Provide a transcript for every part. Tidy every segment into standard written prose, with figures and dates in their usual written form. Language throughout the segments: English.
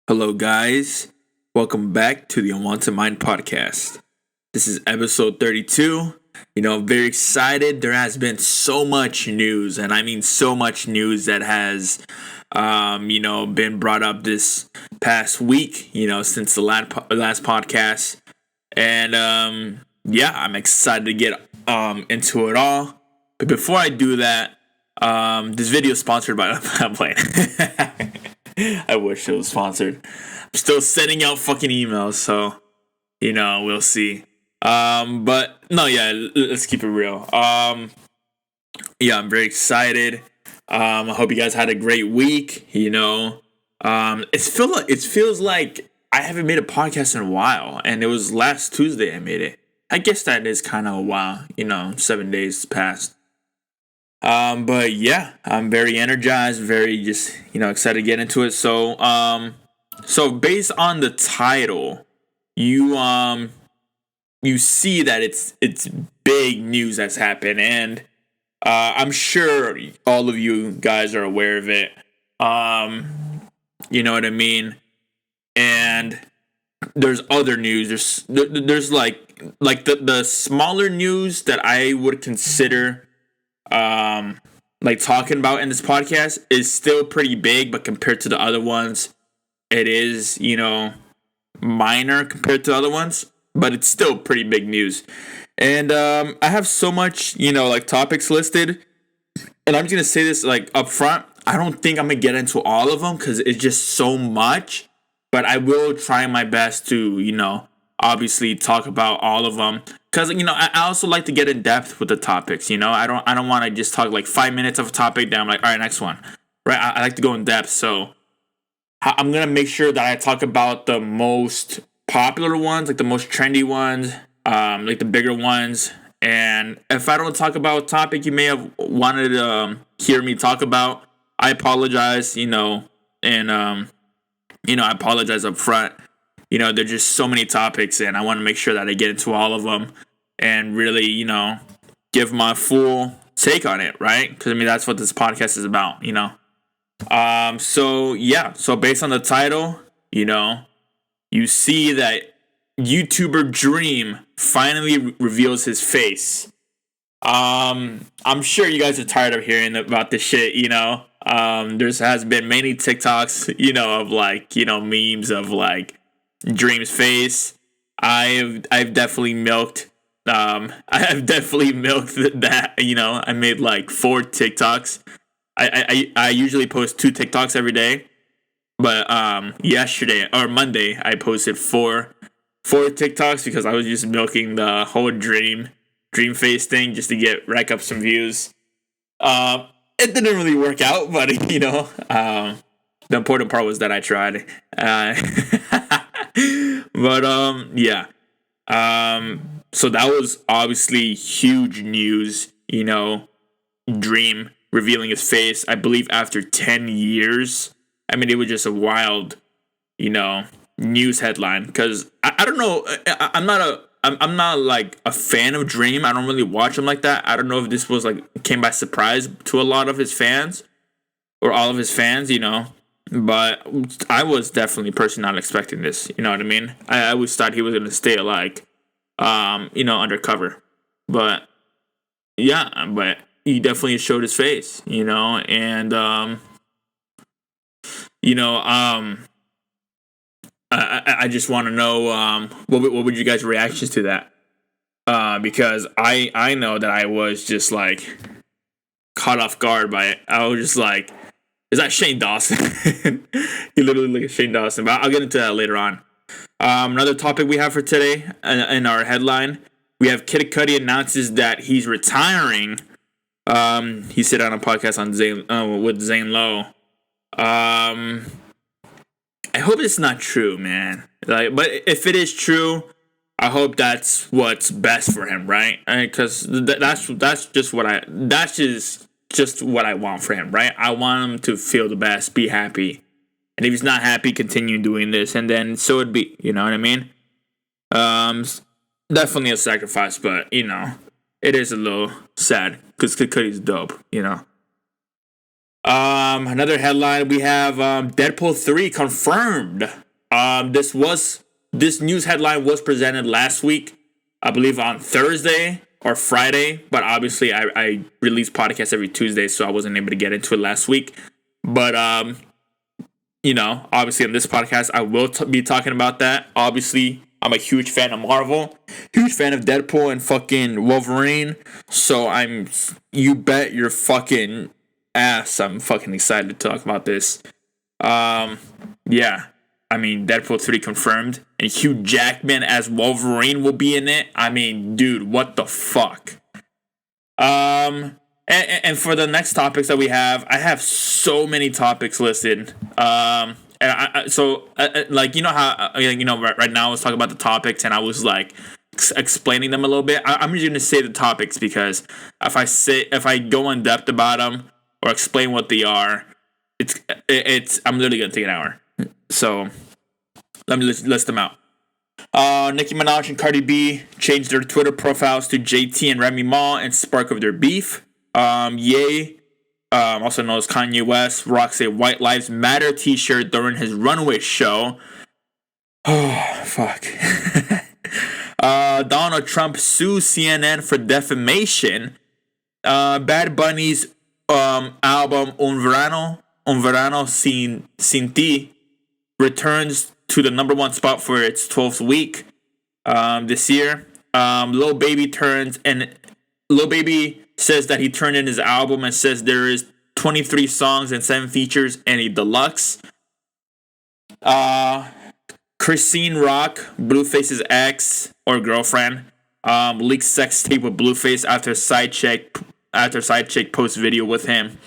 Hello, guys. Welcome back to the Unwanted Mind podcast. This is episode 32. I'm very excited. There has been so much news, and I mean so much news that has, been brought up this past week, since the last podcast. And, I'm excited to get into it all. But before I do that, this video is sponsored by I'm playing. I wish it was sponsored. I'm still sending out fucking emails, so we'll see. But no, let's keep it real. I'm very excited. I hope you guys had a great week. It feels like I haven't made a podcast in a while, and it was last Tuesday I made it. I guess that is kind of a while. 7 days passed. But yeah, I'm very energized, very just, excited to get into it. So based on the title, you see that it's big news that's happened, and I'm sure all of you guys are aware of it. You know what I mean? And there's other news. There's like the smaller news that I would consider talking about in this podcast is still pretty big, but compared to the other ones, it is, minor compared to other ones, but it's still pretty big news. And I have so much, topics listed, and I'm just gonna say this up front. I don't think I'm gonna get into all of them because it's just so much, but I will try my best to, obviously talk about all of them. Because, I also like to get in depth with the topics, I don't want to just talk 5 minutes of a topic, then I'm like, all right, next one, right? I like to go in depth, so I'm going to make sure that I talk about the most popular ones, the most trendy ones, the bigger ones, and if I don't talk about a topic you may have wanted to hear me talk about, I apologize, and, I apologize up front. There's just so many topics, and I want to make sure that I get into all of them and really, give my full take on it, right? Because, that's what this podcast is about, So based on the title, you see that YouTuber Dream finally reveals his face. I'm sure you guys are tired of hearing about this shit, There has been many TikToks, of memes of Dream's face. I've definitely milked that. I made 4 TikToks. I usually post 2 TikToks every day, but yesterday or Monday I posted 4 TikToks because I was just milking the whole dream face thing just to rack up some views. It didn't really work out, but the important part was that I tried. But so that was obviously huge news, Dream revealing his face, I believe after 10 years. It was just a wild, news headline, because I don't know, I'm not a fan of Dream. I don't really watch him like that. I don't know if this was came by surprise to a lot of his fans or all of his fans, but I was definitely personally not expecting this. You know what I mean? I always thought he was gonna stay undercover. But but he definitely showed his face, and I just want to know what would you guys' reactions to that? Because I know that I was just caught off guard by it. I was just is that Shane Dawson? He literally looked at Shane Dawson, but I'll get into that later on. Another topic we have for today in our headline, we have Kid Cudi announces that he's retiring. He said on a podcast with Zane Lowe. I hope it's not true, man. But if it is true, I hope that's what's best for him, right? Because that's just what I want for him, right? I want him to feel the best, be happy. And if he's not happy, continue doing this, and then so it'd be, you know what I mean? Definitely a sacrifice, but, it is a little sad, because Cudi's dope, Another headline, we have Deadpool 3 confirmed. This news headline was presented last week, I believe on Thursday or Friday, but obviously I release podcasts every Tuesday, so I wasn't able to get into it last week. But obviously on this podcast I will be talking about that. Obviously, I'm a huge fan of Marvel, huge fan of Deadpool and fucking Wolverine. So you bet your fucking ass I'm fucking excited to talk about this. Yeah. I mean, Deadpool 3 confirmed. And Hugh Jackman as Wolverine will be in it. I mean, dude, what the fuck? And for the next topics that we have, I have so many topics listed. Right now I was talking about the topics and I was like explaining them a little bit. I'm just gonna say the topics because if I go in depth about them or explain what they are, I'm literally gonna take an hour. So let me list them out. Nicki Minaj and Cardi B changed their Twitter profiles to JT and Remy Ma in spark of their beef. Ye, also known as Kanye West, rocks a White Lives Matter t-shirt during his runway show. Oh, fuck. Donald Trump sues CNN for defamation. Bad Bunny's album Un Verano Sin Ti returns to the number one spot for its 12th week this year. Lil Baby says that he turned in his album and says there is 23 songs and 7 features and a deluxe. Christine Rock, Blueface's ex or girlfriend, leaked sex tape with Blueface after Side Chick posts video with him.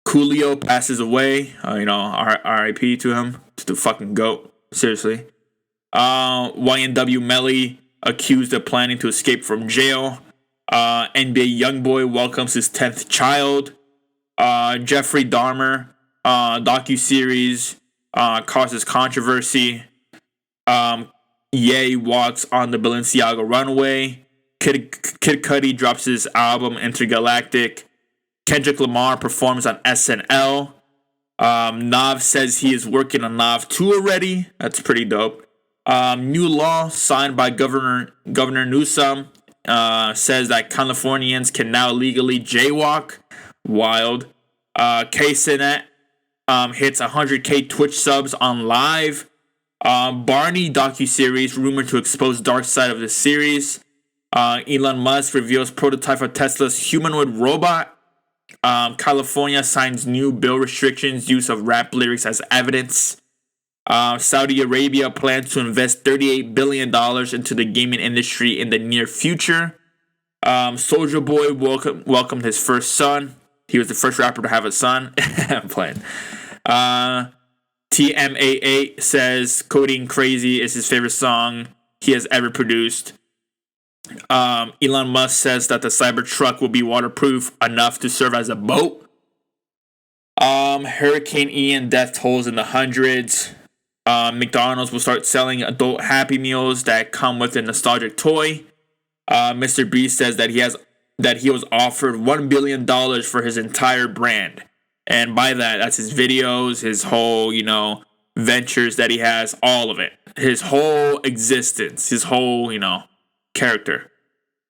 Coolio passes away. R.I.P. to him. To the fucking GOAT. Seriously. YNW Melly accused of planning to escape from jail. NBA YoungBoy welcomes his 10th child. Jeffrey Dahmer docuseries causes controversy. Ye walks on the Balenciaga runway. Kid Cudi drops his album Intergalactic. Kendrick Lamar performs on SNL. Nav says he is working on Nav 2 already. That's pretty dope. New law signed by Governor Newsom says that Californians can now legally jaywalk. Wild. K-Cinet hits 100K Twitch subs on live. Barney docuseries rumored to expose dark side of the series. Elon Musk reveals prototype of Tesla's humanoid robot. California signs new bill restrictions use of rap lyrics as evidence. Saudi Arabia plans to invest $38 billion into the gaming industry in the near future. Soulja Boy welcomed his first son. He was the first rapper to have a son. I'm playing. TMAA says Coding Crazy is his favorite song he has ever produced. Elon Musk says that the Cybertruck will be waterproof enough to serve as a boat. Hurricane Ian death tolls in the hundreds. McDonald's will start selling adult Happy Meals that come with a nostalgic toy. Mr. Beast says that he was offered $1 billion for his entire brand. And by that's his videos, his whole, ventures that he has, all of it. His whole existence, his whole, character.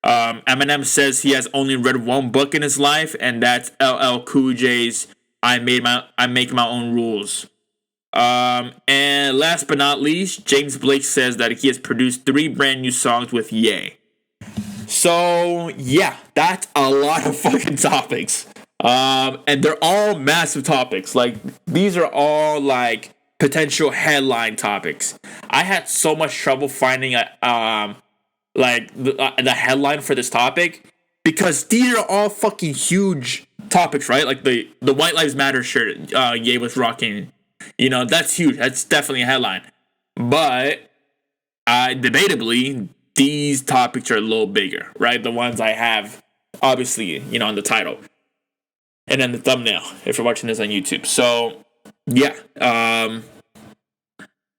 Eminem says he has only read one book in his life, and that's LL Cool J's I Make My Own Rules. And last but not least, James Blake says that he has produced 3 brand new songs with Ye. So yeah, that's a lot of fucking topics. And they're all massive topics. Like, these are all like potential headline topics. I had so much trouble finding the headline for this topic because these are all fucking huge topics, right? Like the White Lives Matter shirt Ye was rocking. That's huge. That's definitely a headline. But debatably, these topics are a little bigger, right? The ones I have, obviously, in the title. And then the thumbnail, if you're watching this on YouTube. So, yeah.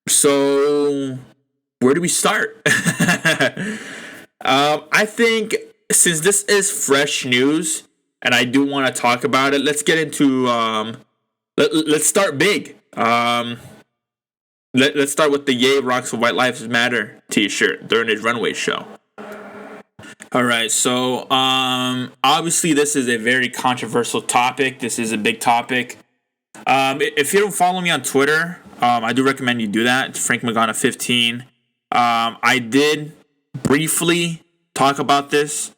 So, where do we start? I think, since this is fresh news, and I do want to talk about it. Let's get into let's start big. Let's start with the Ye Rocks White Lives Matter t-shirt during his runway show. All right, so obviously this is a very controversial topic. This is a big topic. If you don't follow me on Twitter, I do recommend you do that. It's Frank Magana 15. I did briefly talk about this,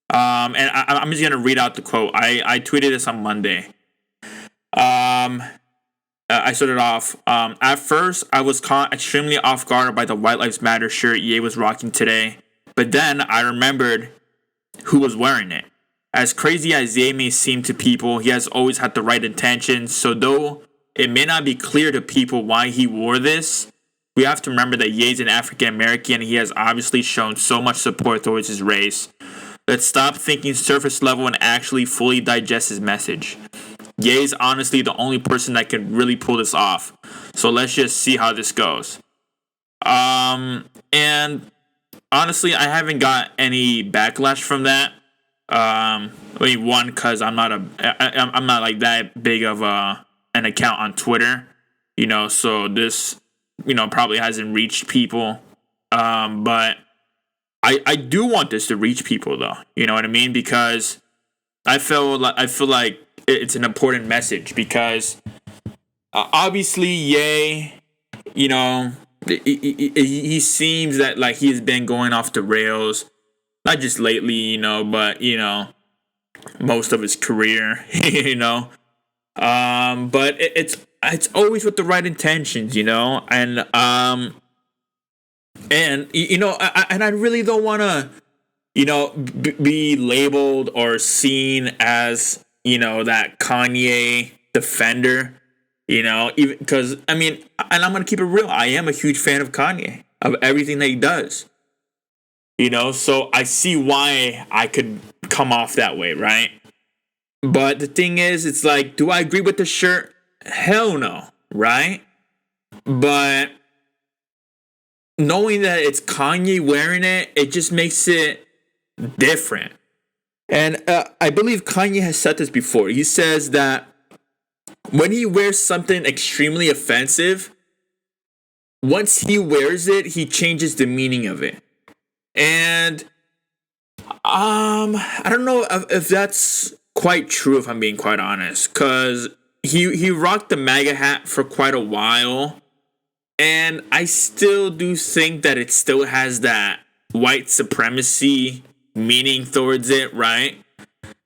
and I'm just gonna read out the quote. I tweeted this on Monday. I started off. At first, I was caught extremely off guard by the White Lives Matter shirt Ye was rocking today. But then I remembered who was wearing it. As crazy as Ye may seem to people, he has always had the right intentions. So though it may not be clear to people why he wore this, we have to remember that Ye's an African American and he has obviously shown so much support towards his race. Let's stop thinking surface level and actually fully digest his message. Ye's honestly the only person that can really pull this off. So let's just see how this goes. And honestly, I haven't got any backlash from that. One, because I'm not like that big of an account on Twitter, so this, probably hasn't reached people. But I do want this to reach people though. You know what I mean? Because I feel like it's an important message because obviously Ye, he seems that like he's been going off the rails, not just lately, but most of his career, but it's always with the right intentions, and I really don't want to, be labeled or seen as that Kanye defender. Even because, and I'm going to keep it real. I am a huge fan of Kanye, of everything that he does. So I see why I could come off that way, right? But the thing is, it's like, do I agree with the shirt? Hell no, right? But knowing that it's Kanye wearing it, it just makes it different. And I believe Kanye has said this before. He says that when he wears something extremely offensive, once he wears it, he changes the meaning of it. And I don't know if that's quite true, if I'm being quite honest, because he rocked the MAGA hat for quite a while, and I still do think that it still has that white supremacy meaning towards it, right?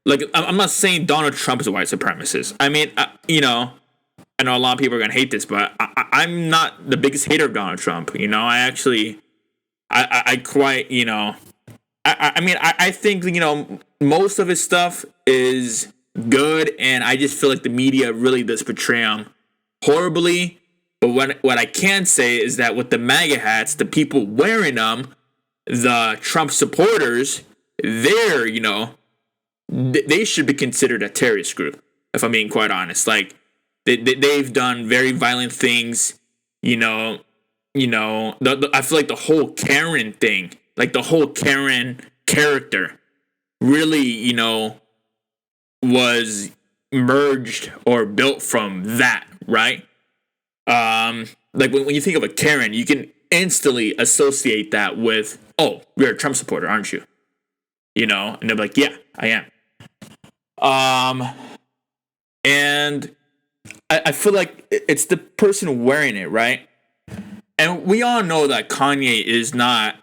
Like, I'm not saying Donald Trump is a white supremacist. I mean, I know a lot of people are going to hate this, but I'm not the biggest hater of Donald Trump. I actually, I quite, I think, most of his stuff is good, and I just feel like the media really does portray him horribly. But what I can say is that with the MAGA hats, the people wearing them, the Trump supporters, they're, they should be considered a terrorist group, if I'm being quite honest. Like, they've done very violent things, I feel like the whole Karen thing, like the whole Karen character really, was merged or built from that, right? Like when you think of a Karen, you can instantly associate that with, oh, you're a Trump supporter, aren't you? And they're like, yeah, I am. And I feel like it's the person wearing it, right? And we all know that Kanye is not.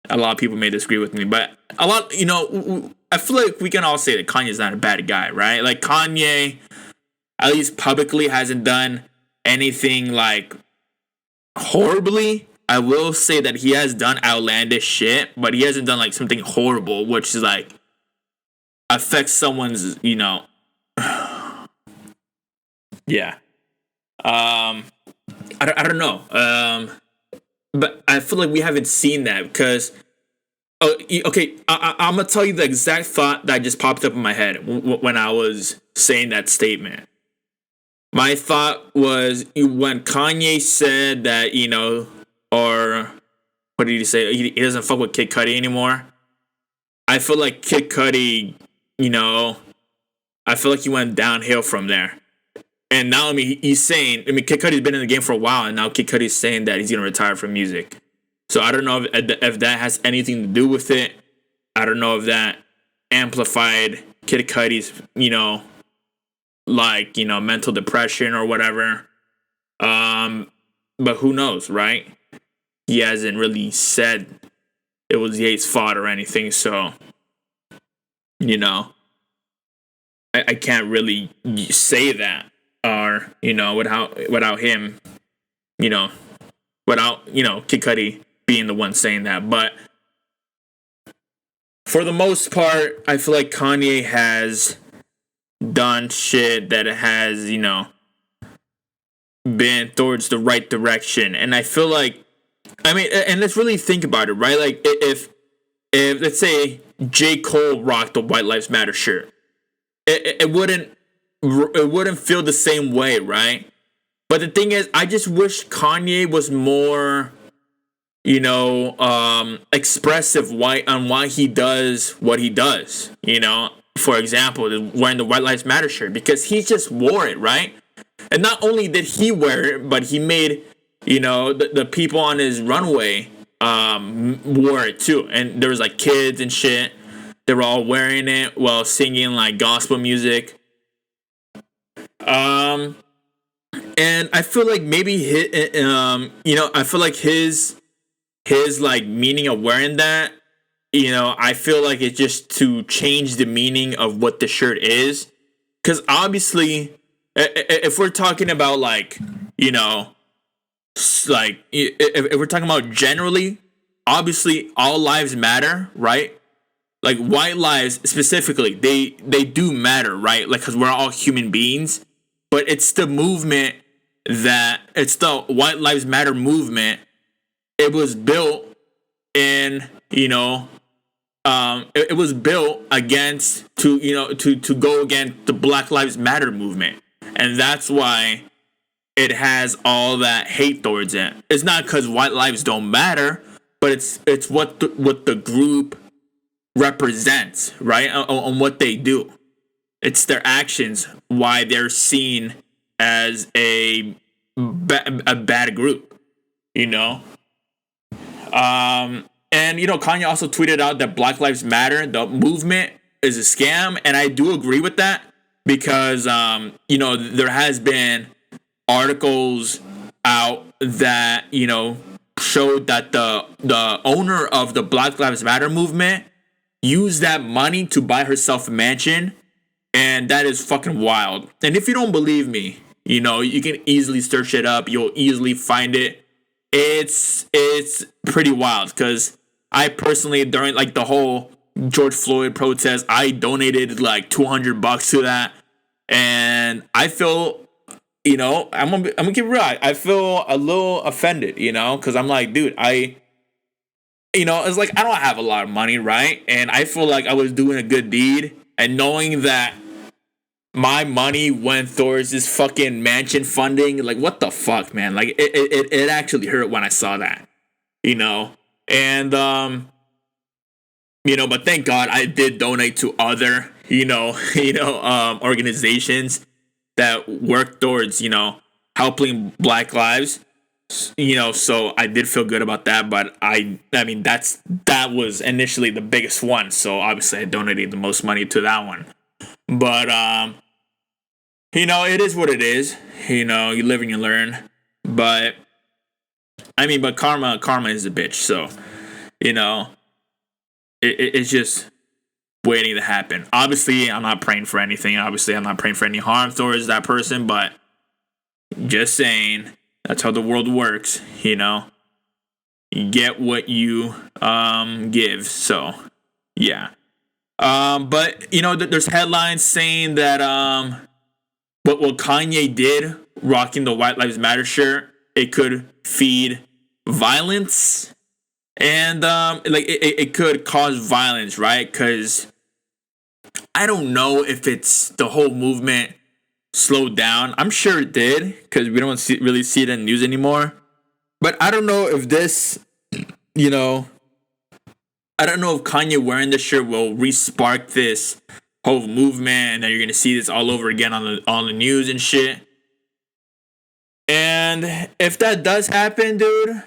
A lot of people may disagree with me, but I feel like we can all say that Kanye's not a bad guy, right? Like, Kanye, at least publicly, hasn't done anything like horribly. I will say that he has done outlandish shit, but he hasn't done like something horrible, which is like affects someone's, yeah. I don't know. But I feel like we haven't seen that because, okay, I'm going to tell you the exact thought that just popped up in my head when I was saying that statement. My thought was when Kanye said that, or what did he say? He doesn't fuck with Kid Cudi anymore. I feel like Kid Cudi, you know, I feel like he went downhill from there. And now, I mean, he's saying, I mean, Kid Cudi's been in the game for a while, and now Kid Cudi's saying that he's going to retire from music. So I don't know if that has anything to do with it. I don't know if that amplified Kid Cudi's, mental depression or whatever. But who knows, right? He hasn't really said it was Ye's fault or anything, so, I can't really say that, or, without him, without, Kid Cudi being the one saying that. But for the most part, I feel like Kanye has done shit that has, been towards the right direction. And I feel like, I mean, and let's really think about it, right? Like, if let's say J. Cole rocked the White Lives Matter shirt, it wouldn't feel the same way, right? But the thing is, I just wish Kanye was more, expressive on why he does what he does. For example, wearing the White Lives Matter shirt, because he just wore it, right? And not only did he wear it, but he made, the people on his runway wore it too. And there was like kids and shit. They were all wearing it while singing like gospel music. And I feel like maybe I feel like his like meaning of wearing that, I feel like it's just to change the meaning of what the shirt is. Because obviously, if we're talking about like, like if we're talking about generally, obviously all lives matter, right? Like white lives specifically, they do matter, right? Like, because we're all human beings. But it's the movement it's the White Lives Matter movement. It was built in, it was built against to go against the Black Lives Matter movement. And that's why it has all that hate towards it. It's not because white lives don't matter, but it's what the group represents, right? On what they do. It's their actions, why they're seen as a bad group, And, Kanye also tweeted out that Black Lives Matter, the movement, is a scam. And I do agree with that because, there has been articles out that, showed that the owner of the Black Lives Matter movement used that money to buy herself a mansion. And that is fucking wild. And if you don't believe me, you can easily search it up. You'll easily find it. It's pretty wild because I personally, during like the whole George Floyd protest, I donated like $200 to that. And I feel, I'm gonna get real. I feel a little offended, because I'm like, dude, it's like I don't have a lot of money, right? And I feel like I was doing a good deed. And knowing that my money went towards this fucking mansion funding, like, what the fuck, man? Like, it actually hurt when I saw that, And, but thank God I did donate to other, organizations that work towards, helping Black lives, so I did feel good about that. But I mean, that was initially the biggest one. So obviously I donated the most money to that one. But, it is what it is. You live and you learn. But, but karma is a bitch. So, it's just waiting to happen. Obviously, I'm not praying for anything. Obviously, I'm not praying for any harm towards that person. But just saying, that's how the world works. You get what you give. So, yeah. But, there's headlines saying that what Kanye did, rocking the White Lives Matter shirt, it could feed violence. And, it could cause violence, right? Because I don't know if it's the whole movement slowed down. I'm sure it did, because we don't really see it in the news anymore. But I don't know if this, I don't know if Kanye wearing this shirt will re-spark this whole movement, and then you're gonna see this all over again on the news and shit. And if that does happen, dude,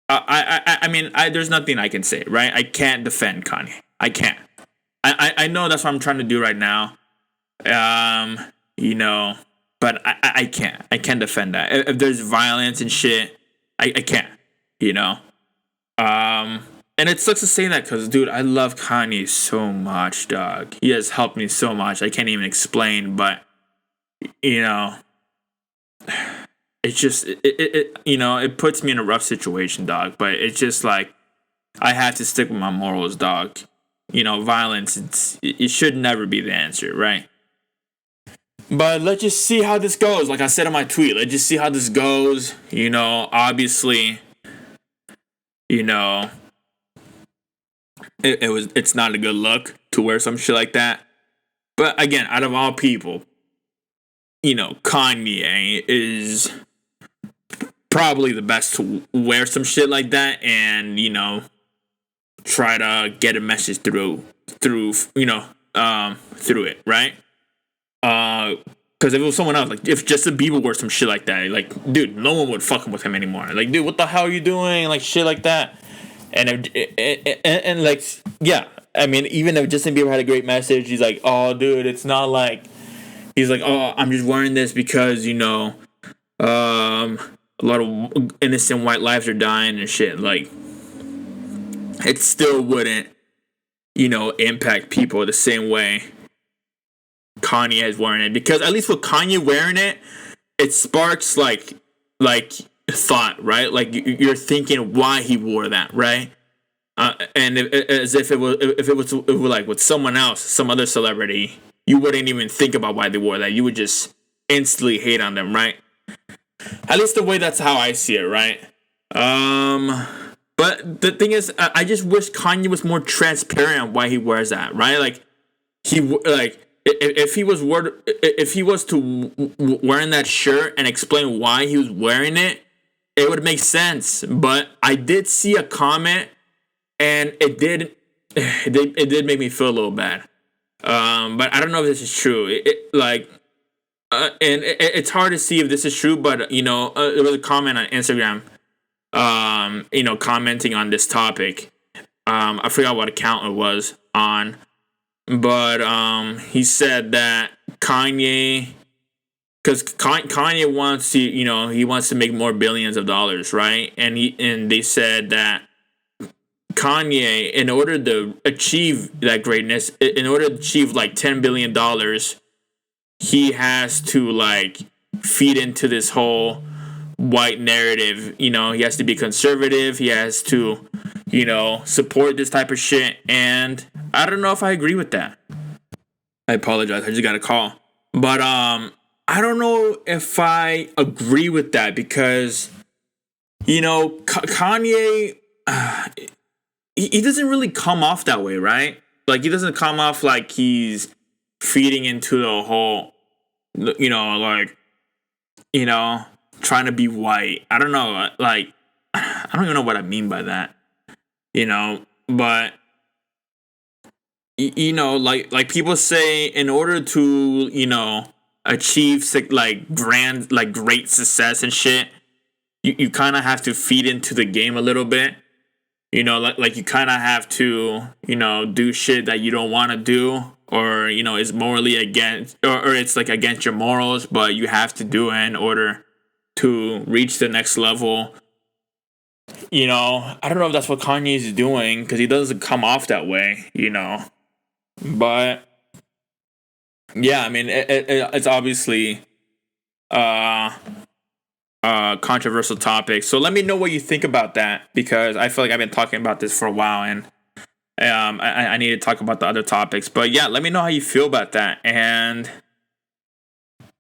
I mean, there's nothing I can say, right? I can't defend Kanye. I can't. I know that's what I'm trying to do right now. You know, but I can't. I can't defend that. If there's violence and shit, I can't. You know. And it sucks to say that because, dude, I love Kanye so much, dog. He has helped me so much. I can't even explain, but you know, it's just you know, it puts me in a rough situation, dog. But it's just like I have to stick with my morals, dog. You know, violence, it should never be the answer, right? But let's just see how this goes. Like I said in my tweet, let's just see how this goes. You know, obviously, you know, it's not a good look to wear some shit like that. But again, out of all people, you know, Kanye is probably the best to wear some shit like that and, you know, try to get a message through you know, through it, right? Because if it was someone else, like if Justin Bieber wore some shit like that, like, dude, no one would fucking with him anymore. Like, dude, what the hell are you doing? Like, shit like that. And and like, yeah, I mean, even if Justin Bieber had a great message, he's like, oh, dude, it's not like, he's like, oh, I'm just wearing this because, you know, a lot of innocent white lives are dying and shit. Like, it still wouldn't, you know, impact people the same way Kanye is wearing it. Because at least with Kanye wearing it, it sparks like thought, right? Like you're thinking why he wore that, right? And as if it was like with someone else, some other celebrity, you wouldn't even think about why they wore that. You would just instantly hate on them, right? At least the way that's how I see it, right? But the thing is, I just wish Kanye was more transparent on why he wears that, right? Like if he was to wearing that shirt and explain why he was wearing it, it would make sense. But I did see a comment, and it did make me feel a little bad. But I don't know if this is true. It's hard to see if this is true. But you know, there was a comment on Instagram, you know, commenting on this topic. I forgot what account it was on, but he said that Kanye. Because Kanye wants to, you know, he wants to make more billions of dollars, right? And they said that Kanye, in order to achieve that greatness, in order to achieve like $10 billion, he has to like feed into this whole white narrative. You know, he has to be conservative. He has to, you know, support this type of shit. And I don't know if I agree with that. I apologize. I just got a call. But, I don't know if I agree with that because, you know, Kanye, he doesn't really come off that way, right? Like, he doesn't come off like he's feeding into the whole, you know, like, you know, trying to be white. I don't know, like, I don't even know what I mean by that, you know, but, you know, like people say, in order to, you know, achieve like great success and shit, you kind of have to feed into the game a little bit, you know, like you kind of have to, you know, do shit that you don't want to do, or, you know, is morally against, or it's like against your morals, but you have to do it in order to reach the next level. You know, I don't know if that's what Kanye is doing because he doesn't come off that way, you know, but yeah, I mean, it's obviously controversial topic. So let me know what you think about that, because I feel like I've been talking about this for a while, and I need to talk about the other topics. But yeah, let me know how you feel about that. And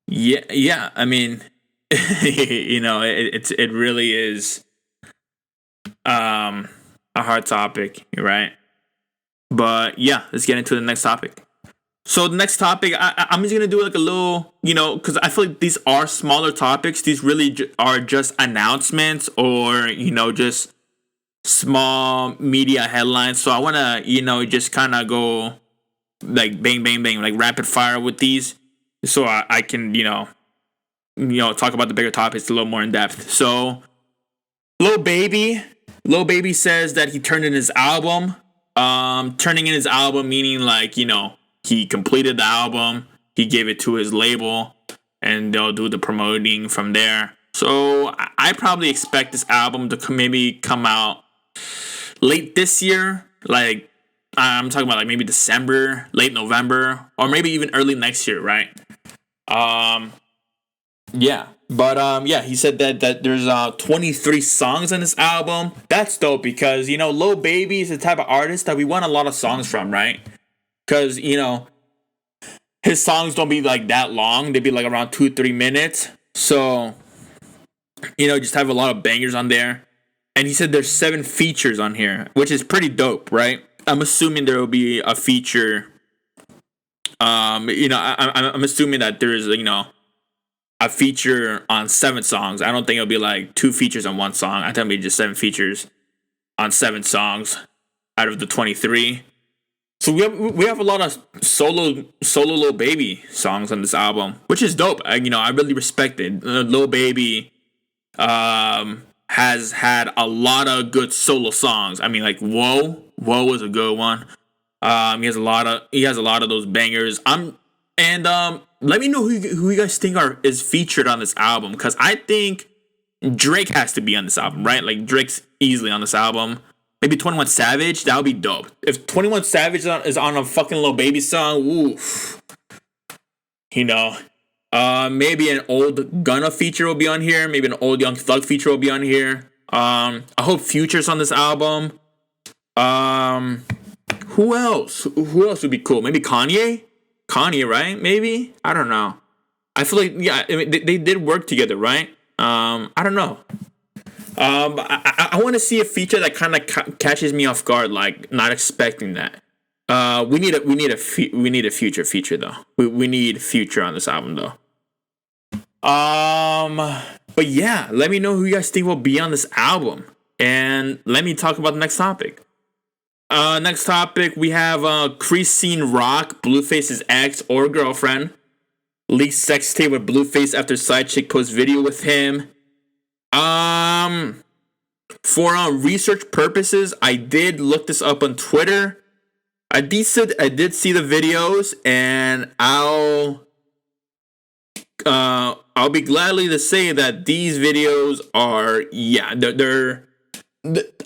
yeah, I mean, you know, it really is a hard topic, right? But yeah, let's get into the next topic. So the next topic, I'm just going to do like a little, you know, because I feel like these are smaller topics. These really are just announcements, or, you know, just small media headlines. So I want to, just kind of go like bang, bang, bang, like rapid fire with these. So I can, talk about the bigger topics a little more in depth. So Lil Baby, Lil Baby says that he turned in his album. Turning in his album meaning like, he completed the album, he gave it to his label, and they'll do the promoting from there. So I probably expect this album to maybe come out late this year. Like, I'm talking about like maybe December, late November, or maybe even early next year, right? Yeah. But yeah, he said that there's 23 songs on this album. That's dope because Lil Baby is the type of artist that we want a lot of songs from, right? Because his songs don't be like that long; they be like around 2-3 minutes. So just have a lot of bangers on there. And he said there's 7 features on here, which is pretty dope, right? I'm assuming there will be a feature. I'm assuming that there's a feature on 7 songs. I don't think it'll be like 2 features on 1 song. I think it'll be just 7 features on 7 songs out of the 23. So we have a lot of solo Lil Baby songs on this album, which is dope. I really respect it. Lil Baby has had a lot of good solo songs. I mean, like Whoa was a good one. He has a lot of those bangers. Let me know who you guys think is featured on this album, because I think Drake has to be on this album, right? Like Drake's easily on this album. Maybe 21 Savage, that would be dope. If 21 Savage is on a fucking Lil Baby song, oof. Maybe an old Gunna feature will be on here. Maybe an old Young Thug feature will be on here. I hope Future's on this album. Who else? Who else would be cool? Maybe Kanye? Kanye, right? Maybe? I don't know. I feel like, yeah, I mean, they did work together, right? I don't know. I want to see a feature that kind of catches me off guard, like not expecting that. We need a Future feature though. We need Future on this album though. But yeah, let me know who you guys think will be on this album, and let me talk about the next topic. Next topic, we have Christine Rock, Blueface's ex or girlfriend, leaked sex tape with Blueface after side chick posts video with him. For research purposes, I did look this up on Twitter. I did see the videos, and I'll be gladly to say that these videos are, yeah, they're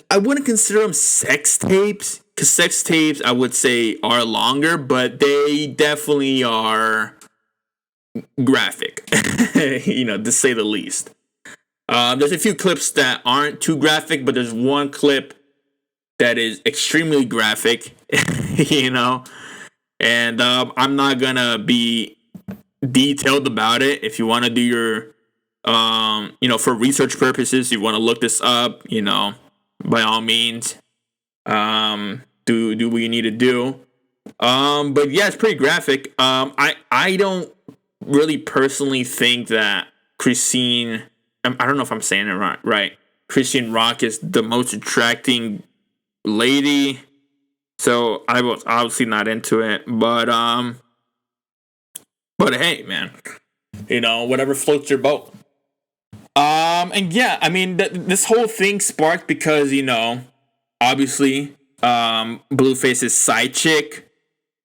I wouldn't consider them sex tapes, because sex tapes I would say are longer, but they definitely are graphic, to say the least. There's a few clips that aren't too graphic, but there's one clip that is extremely graphic, and I'm not gonna be detailed about it. If you want to do your, for research purposes, you want to look this up, by all means, do what you need to do. But yeah, it's pretty graphic. I don't really personally think that Christine, I don't know if I'm saying it right. Christine Rock is the most attracting lady, so I was obviously not into it. But hey, man, whatever floats your boat. And yeah, I mean, this whole thing sparked because, obviously, Blueface's side chick.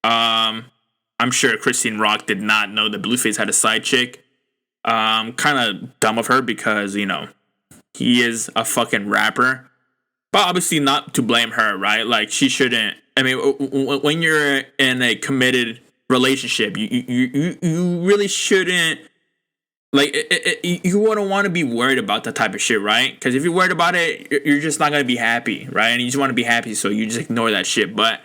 I'm sure Christine Rock did not know that Blueface had a side chick. Kind of dumb of her because, he is a fucking rapper. But obviously not to blame her, right? Like, she shouldn't. I mean, when you're in a committed relationship, you really shouldn't. Like, you wouldn't want to be worried about that type of shit, right? Because if you're worried about it, you're just not going to be happy, right? And you just want to be happy, so you just ignore that shit. But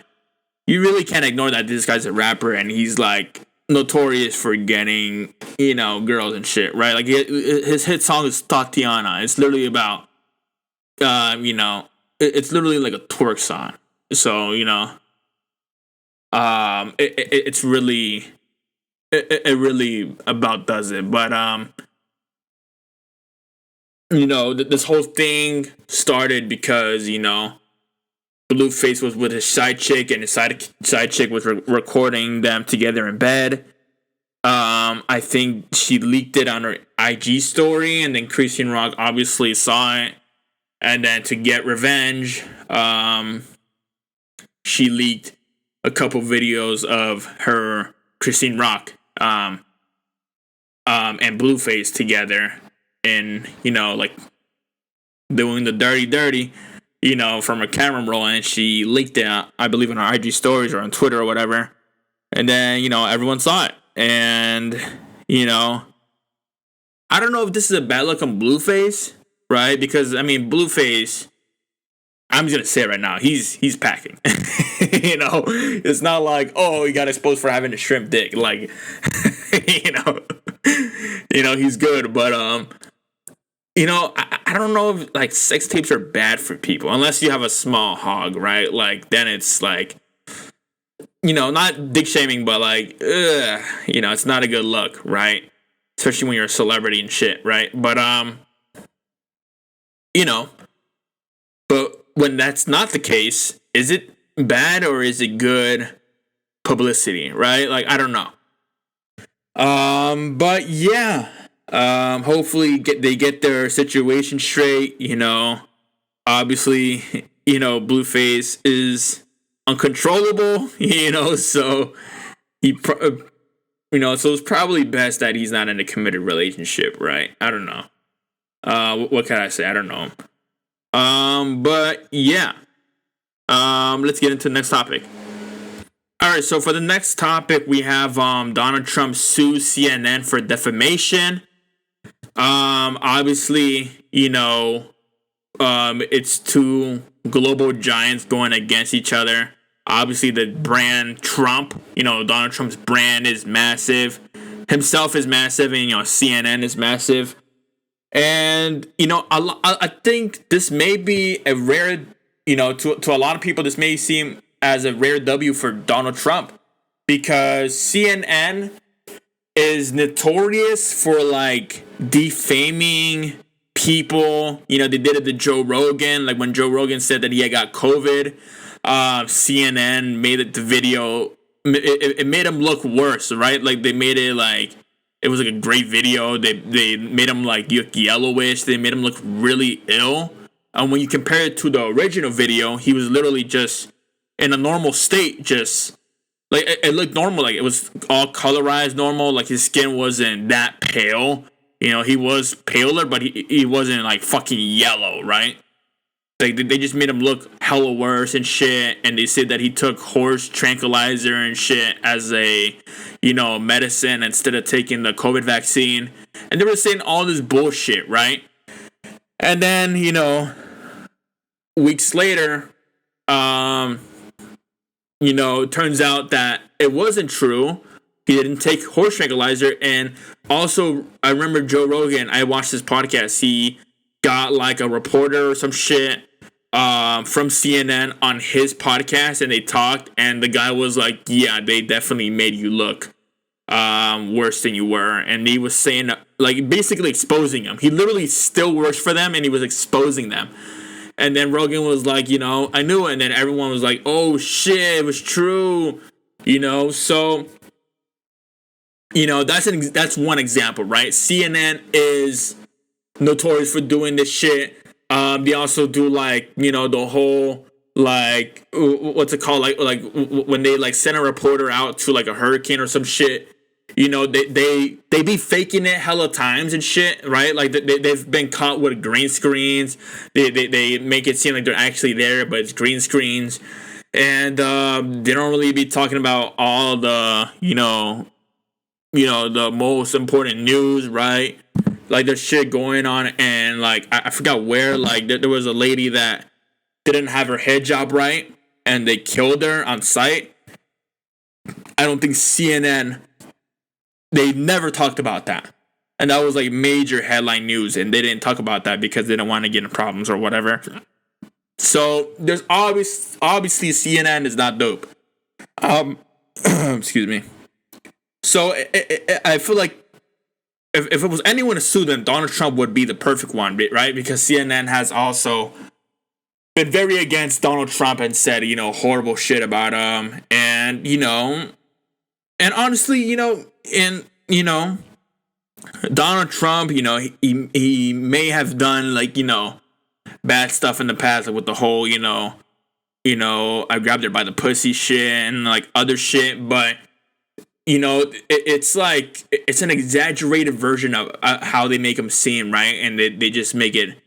you really can't ignore that this guy's a rapper and he's, like, notorious for getting, girls and shit, right? Like, his hit song is Tatiana. It's literally about, it's literally like a twerk song. So, it's really... It really about does it, but this whole thing started because, Blueface was with his side chick, and his side chick was recording them together in bed. I think she leaked it on her IG story, and then Christian Rock obviously saw it, and then to get revenge, she leaked a couple videos of her, Christine Rock, and Blueface together, and like doing the dirty, from a camera roll, and she leaked it, I believe, on her IG stories or on Twitter or whatever, and then everyone saw it, and I don't know if this is a bad look on Blueface, right? Because Blueface, I'm just gonna say it right now, he's packing. It's not like, oh, he got exposed for having a shrimp dick, like, he's good, but I don't know if like sex tapes are bad for people unless you have a small hog, right? Like then it's like, not dick shaming, but like, it's not a good look, right? Especially when you're a celebrity and shit, right? But but when that's not the case, is it bad or is it good publicity, right? Like, I don't know. But yeah, hopefully they get their situation straight. Obviously, Blueface is uncontrollable. So so it's probably best that he's not in a committed relationship, right? I don't know. What can I say? I don't know. But yeah. Let's get into the next topic. Alright, so for the next topic, we have Donald Trump sues CNN for defamation. Obviously, it's two global giants going against each other. Obviously, the brand Trump, Donald Trump's brand is massive. Himself is massive, and, CNN is massive. And, I think this may be a rare, to a lot of people, this may seem as a rare W for Donald Trump, because CNN is notorious for like defaming people. They did it to Joe Rogan. Like when Joe Rogan said that he had got COVID, CNN made it the video. It made him look worse, right? Like they made it like it was like a great video. They made him like yellowish. They made him look really ill. And when you compare it to the original video, he was literally just in a normal state, just like it looked normal, like it was all colorized normal, like his skin wasn't that pale. He was paler, but he wasn't like fucking yellow, right? Like they just made him look hella worse and shit, and they said that he took horse tranquilizer and shit as a medicine instead of taking the COVID vaccine, and they were saying all this bullshit, right? And then weeks later, turns out that it wasn't true. He didn't take horse tranquilizer. And also, I remember Joe Rogan, I watched his podcast. He got like a reporter or some shit from CNN on his podcast, and they talked, and the guy was like, yeah, they definitely made you look worse than you were. And he was saying, like, basically exposing him. He literally still works for them, and he was exposing them. And then Rogan was like, I knew it. And then everyone was like, oh, shit, it was true. So, that's one example, right? CNN is notorious for doing this shit. They also do, like, the whole, like, what's it called? Like when they, like, send a reporter out to, like, a hurricane or some shit. They be faking it hella times and shit, right? Like they've been caught with green screens. They make it seem like they're actually there, but it's green screens, and they don't really be talking about all the the most important news, right? Like there's shit going on, and like I forgot where, like there was a lady that didn't have her head job right, and they killed her on site. I don't think CNN. They never talked about that. And that was like major headline news. And they didn't talk about that because they didn't want to get in problems or whatever. So there's obviously CNN is not dope. Excuse me. So I feel like if it was anyone to sue them, Donald Trump would be the perfect one, right? Because CNN has also been very against Donald Trump and said, horrible shit about him. And, and honestly, Donald Trump, he may have done bad stuff in the past, like with the whole, I grabbed her by the pussy shit and like other shit, but it's like it's an exaggerated version of how they make him seem, right? And they just make it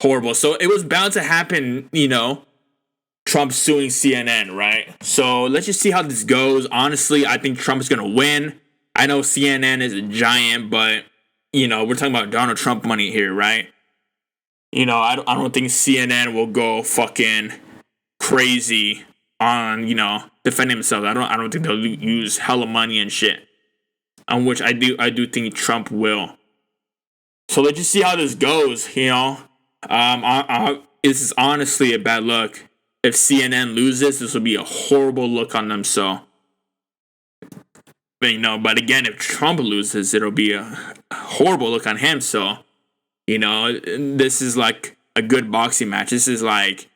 horrible. So it was bound to happen, Trump suing CNN, right? So let's just see how this goes. Honestly, I think Trump is gonna win. I know CNN is a giant, but we're talking about Donald Trump money here, right? I don't think CNN will go fucking crazy on defending themselves. I don't think they'll use hella money and shit. On which I do think Trump will. So let's just see how this goes. This is honestly a bad look. If CNN loses, this will be a horrible look on them. So, but again, if Trump loses, it'll be a horrible look on him. So, this is like a good boxing match. This is like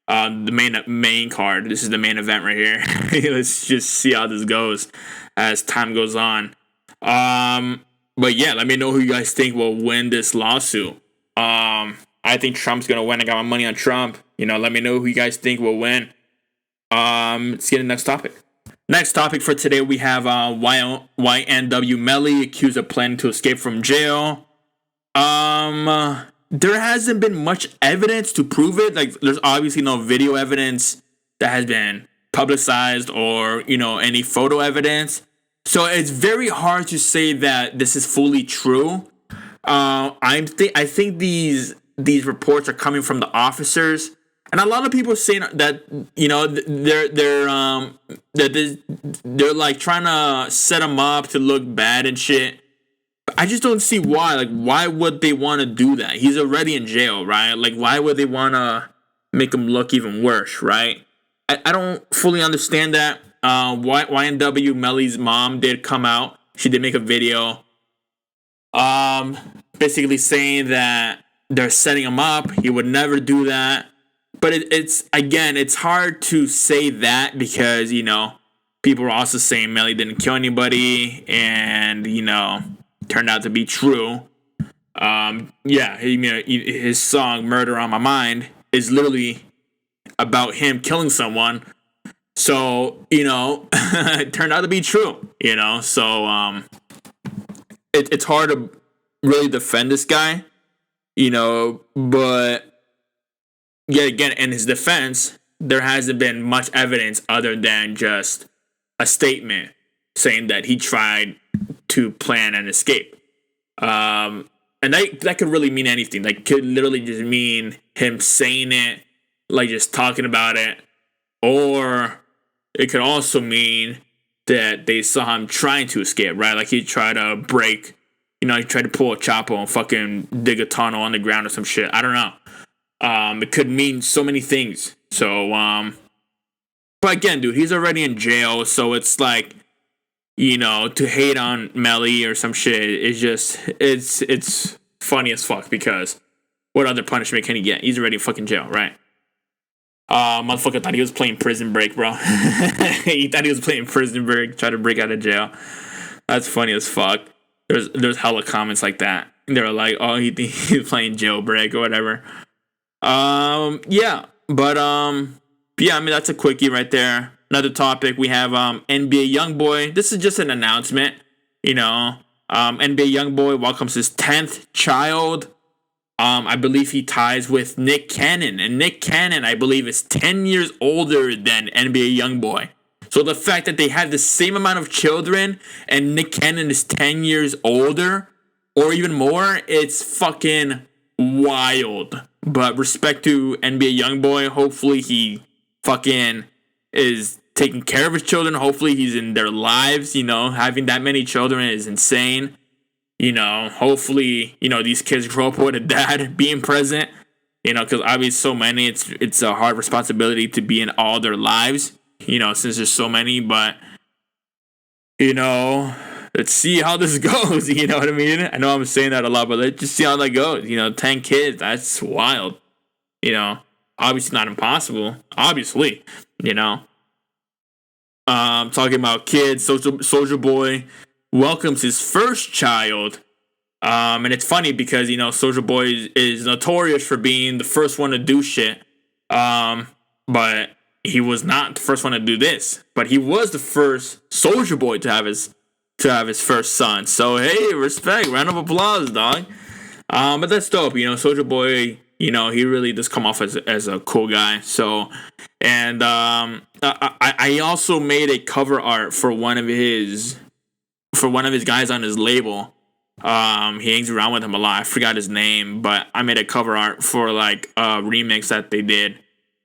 the main card. This is the main event right here. Let's just see how this goes as time goes on. But yeah, let me know who you guys think will win this lawsuit. I think Trump's gonna win. I got my money on Trump. Let me know who you guys think will win. Let's get to the next topic. Next topic for today, we have YNW Melly accused of planning to escape from jail. There hasn't been much evidence to prove it. Like, there's obviously no video evidence that has been publicized or, any photo evidence. So it's very hard to say that this is fully true. I think these reports are coming from the officers, and a lot of people are saying that they're like trying to set them up to look bad and shit. I just don't see why. Like, why would they want to do that? He's already in jail, right? Like, why would they want to make him look even worse, right? I don't fully understand that. YNW Melly's mom did come out. She did make a video, basically saying that they're setting him up. He would never do that. But it's hard to say that because, people are also saying Melly didn't kill anybody and, turned out to be true. His song "Murder on My Mind" is literally about him killing someone. So it turned out to be true. So it's hard to really defend this guy. But yet again, in his defense, there hasn't been much evidence other than just a statement saying that he tried to plan an escape. And that could really mean anything. Like, could literally just mean him saying it, like just talking about it. Or it could also mean that they saw him trying to escape, right? Like he tried to break, he tried to pull a Chapo and fucking dig a tunnel underground or some shit. I don't know. It could mean so many things. So, but again, dude, he's already in jail. So it's like, to hate on Melly or some shit is just, it's funny as fuck because what other punishment can he get? He's already in fucking jail, right? Motherfucker thought he was playing Prison Break, bro. He thought he was playing Prison Break, tried to break out of jail. That's funny as fuck. There's hella comments like that. They were like, oh, he was playing Jailbreak or whatever. Yeah, that's a quickie right there. Another topic, we have NBA YoungBoy. This is just an announcement, NBA YoungBoy welcomes his 10th child. I believe he ties with Nick Cannon, and Nick Cannon, I believe, is 10 years older than NBA YoungBoy. So the fact that they have the same amount of children and Nick Cannon is 10 years older or even more, it's fucking wild. But respect to NBA YoungBoy. Hopefully he fucking is taking care of his children. Hopefully he's in their lives. Having that many children is insane. Hopefully, these kids grow up with a dad being present. Because obviously so many, it's a hard responsibility to be in all their lives. Since there's so many. But, let's see how this goes. You know what I mean? I know I'm saying that a lot, but let's just see how that goes. 10 kids, that's wild. Obviously not impossible. Obviously, talking about kids. Soldier Boy welcomes his first child. And it's funny because Soldier Boy is notorious for being the first one to do shit. But he was not the first one to do this. But he was the first Soldier Boy to have his first son. So hey, respect, round of applause, dog. But that's dope. Soldier Boy. He really does come off as a cool guy. So, and I also made a cover art for one of his guys on his label. He hangs around with him a lot. I forgot his name, but I made a cover art for like a remix that they did,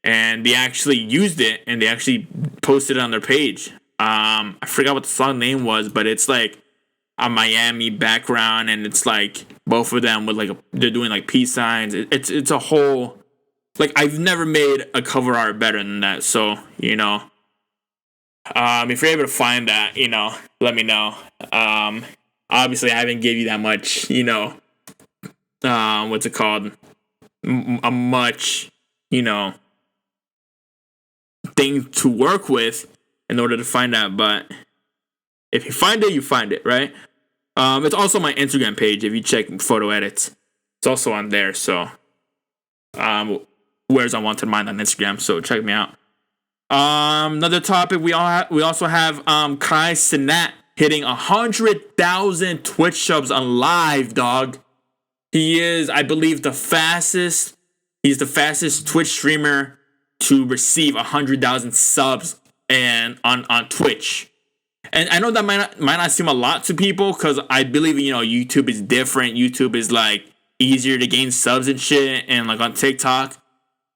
and they actually used it and they actually posted it on their page. I forgot what the song name was, but it's like a Miami background, and it's like both of them with they're doing like peace signs. It's a whole, like, I've never made a cover art better than that. So if you're able to find that, let me know. Obviously I haven't gave you that much, what's it called, a much thing to work with in order to find that, but if you find it, you find it, right? It's also my Instagram page. If you check photo edits, it's also on there. So, where's Unwanted Mind on Instagram? So check me out. Another topic we also have Kai Cenat hitting 100,000 Twitch subs on live, dog. He is, I believe, the fastest. He's the fastest Twitch streamer to receive 100,000 subs and on Twitch. And I know that might not seem a lot to people because I believe, YouTube is different. YouTube is like easier to gain subs and shit. And like on TikTok,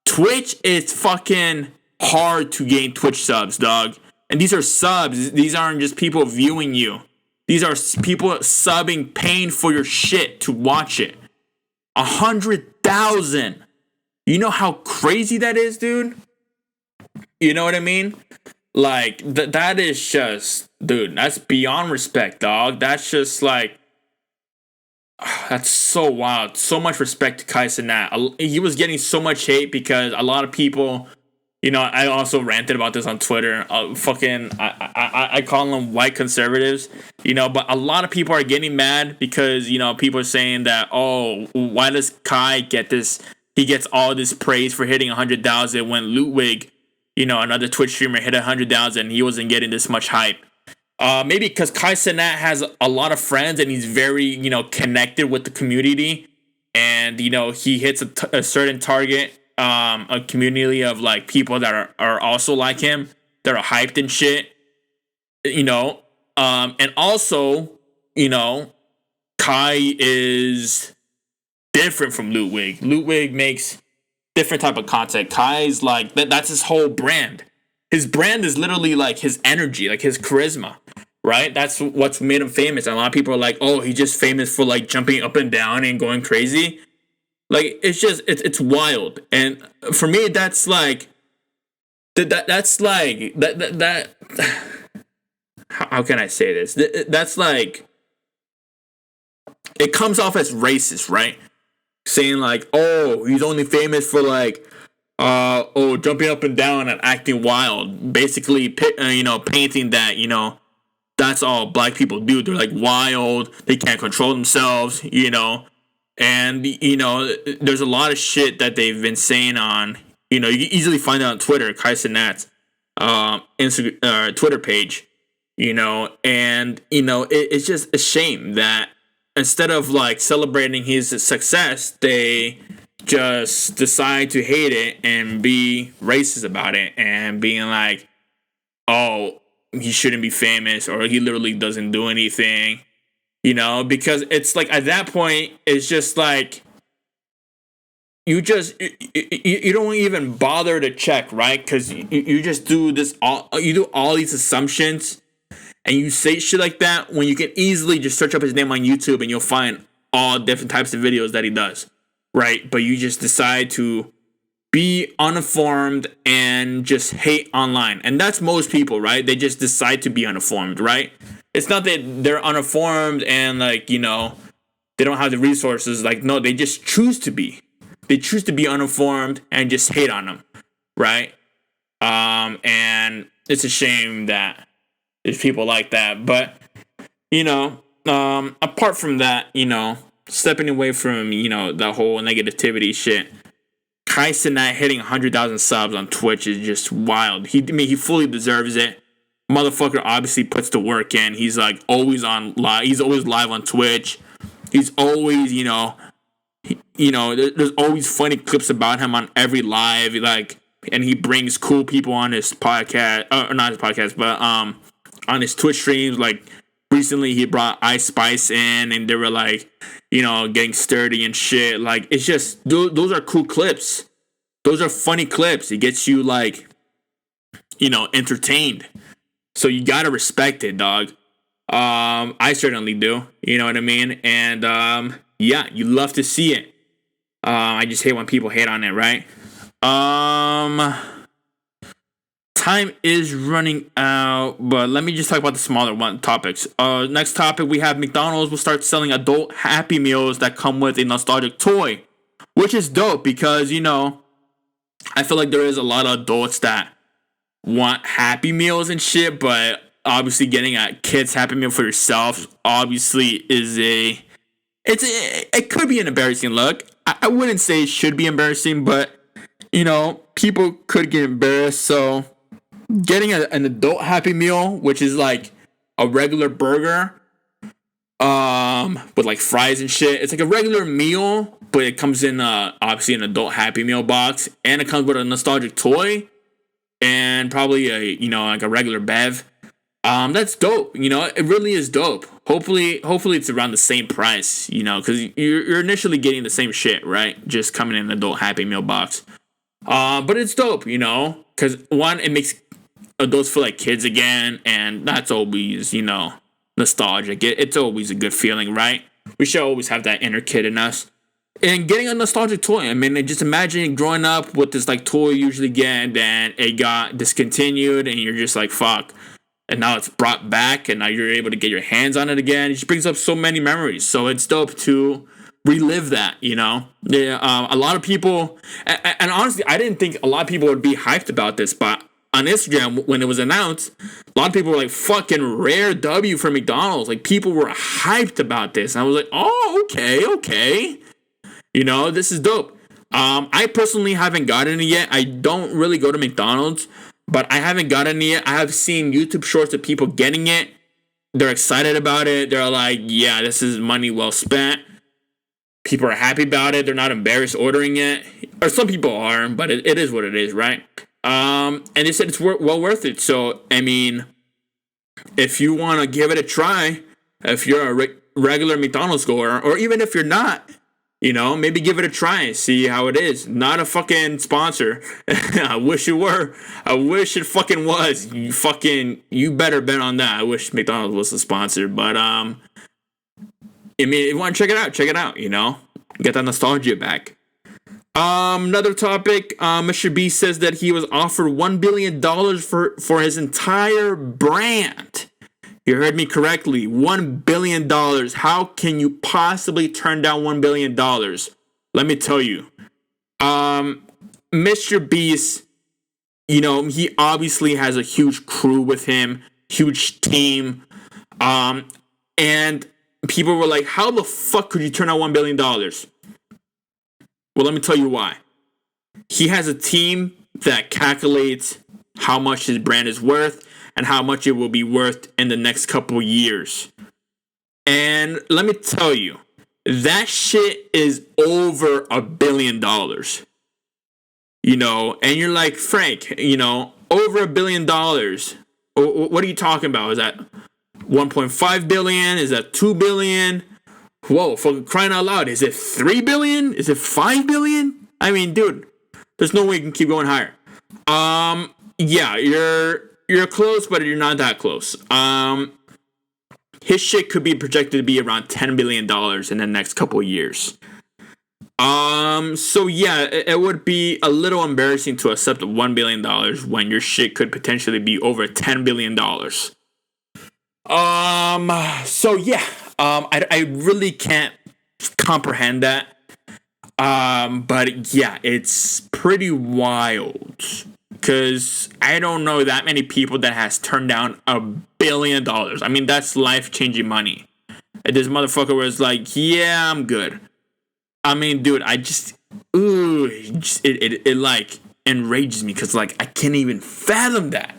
Twitch, it's fucking hard to gain Twitch subs, dog. And these are subs. These aren't just people viewing you. These are people subbing, paying for your shit to watch it. 100,000. You know how crazy that is, dude? You know what I mean? Like, that is just, dude, that's beyond respect, dog. That's just like, that's so wild. So much respect to Kai Cenat. He was getting so much hate because a lot of people, I also ranted about this on Twitter. I call them white conservatives, but a lot of people are getting mad because, people are saying that, oh, why does Kai get this? He gets all this praise for hitting 100,000 when Ludwig, another Twitch streamer, hit 100,000. He wasn't getting this much hype. Maybe because Kai Cenat has a lot of friends and he's very, connected with the community. And, he hits a certain target, a community of, like, people that are also like him, that are hyped and shit. And also, Kai is different from Ludwig. Ludwig makes different type of content. Kai's like that's his whole brand. His brand is literally like his energy, like his charisma, right? That's what's made him famous. And a lot of people are like, oh, he's just famous for like jumping up and down and going crazy. Like, it's just it's wild. And for me, that's like that's like that how can I say this? That's like, it comes off as racist, right? Saying like, oh, he's only famous for like, jumping up and down and acting wild. Basically, painting that, that's all black people do. They're like wild. They can't control themselves, And, there's a lot of shit that they've been saying on, you can easily find it on Twitter, Kai Cenat's Instagram, Twitter page, and, it's just a shame that instead of like celebrating his success, they just decide to hate it and be racist about it and being like, oh, he shouldn't be famous or he literally doesn't do anything, because it's like at that point, it's just like you don't even bother to check, right? Because you just do you do all these assumptions. And you say shit like that when you can easily just search up his name on YouTube and you'll find all different types of videos that he does, right? But you just decide to be uninformed and just hate online. And that's most people, right? They just decide to be uninformed, right? It's not that they're uninformed and like, they don't have the resources. Like, no, they just choose to be. They choose to be uninformed and just hate on them, right? And it's a shame that there's people like that. But, apart from that, stepping away from, the whole negativity shit, Kai Cenat hitting 100,000 subs on Twitch is just wild. He fully deserves it. Motherfucker obviously puts the work in. He's like always on live. He's always live on Twitch. He's always, there's always funny clips about him on every live. Like, and he brings cool people on his podcast, or not his podcast, but on his Twitch streams. Like recently, he brought Ice Spice in, and they were like, getting sturdy and shit. Like, it's just those are cool clips. Those are funny clips. It gets you like, entertained. So you gotta respect it, dog. I certainly do. You know what I mean? And yeah, you love to see it. I just hate when people hate on it, right? Time is running out, but let me just talk about the smaller topics. Next topic, we have McDonald's will start selling adult Happy Meals that come with a nostalgic toy, which is dope because, I feel like there is a lot of adults that want Happy Meals and shit, but obviously getting a kid's Happy Meal for yourself obviously it could be an embarrassing look. I wouldn't say it should be embarrassing, but people could get embarrassed. So getting an adult Happy Meal, which is like a regular burger with like fries and shit, it's like a regular meal, but it comes in obviously an adult Happy Meal box, and it comes with a nostalgic toy and probably like a regular bev. That's dope. It really is dope. Hopefully it's around the same price, because you're initially getting the same shit, right? Just coming in an adult Happy Meal box. But it's dope, because one, it makes adults feel like kids again, and that's always, nostalgic. It's always a good feeling, right? We should always have that inner kid in us. And getting a nostalgic toy. I mean, just imagine growing up with this like toy you usually get, and then it got discontinued, and you're just like, fuck. And now it's brought back, and now you're able to get your hands on it again. It just brings up so many memories. So it's dope to relive that, Yeah, a lot of people, and honestly, I didn't think a lot of people would be hyped about this, but on Instagram, when it was announced, a lot of people were like, fucking rare W for McDonald's. Like, people were hyped about this. And I was like, oh, okay. This is dope. I personally haven't gotten it yet. I don't really go to McDonald's, but I haven't gotten it yet. I have seen YouTube shorts of people getting it. They're excited about it. They're like, yeah, this is money well spent. People are happy about it. They're not embarrassed ordering it. Or some people are, but it is what it is, right? And they said it's well worth it. So, I mean, if you want to give it a try, if you're a regular McDonald's goer, or even if you're not, maybe give it a try and see how it is. Not a fucking sponsor. I wish it were. I wish it fucking was. You better bet on that. I wish McDonald's was a sponsor. But, I mean, if you want to check it out, Get that nostalgia back. Another topic, Mr. B says that he was offered $1 billion for his entire brand. You heard me correctly. $1 billion. How can you possibly turn down $1 billion? Let me tell you. Mr. Beast, he obviously has a huge crew with him, huge team. And people were like, how the fuck could you turn down $1 billion? Well, let me tell you why. He has a team that calculates how much his brand is worth and how much it will be worth in the next couple years. And let me tell you, that shit is over $1 billion. And you're like, Frank, over $1 billion. What are you talking about? Is that 1.5 billion? Is that 2 billion? Whoa, for crying out loud. Is it 3 billion? Is it 5 billion? I mean, dude, there's no way you can keep going higher. Yeah, you're close, but you're not that close. His shit could be projected to be around $10 billion in the next couple of years. So yeah, it would be a little embarrassing to accept $1 billion when your shit could potentially be over $10 billion. So yeah. I really can't comprehend that. But yeah, it's pretty wild. Cause I don't know that many people that has turned down $1 billion. I mean, that's life changing money. And this motherfucker was like, yeah, I'm good. I mean, dude, I just, ooh, it like enrages me because like I can't even fathom that.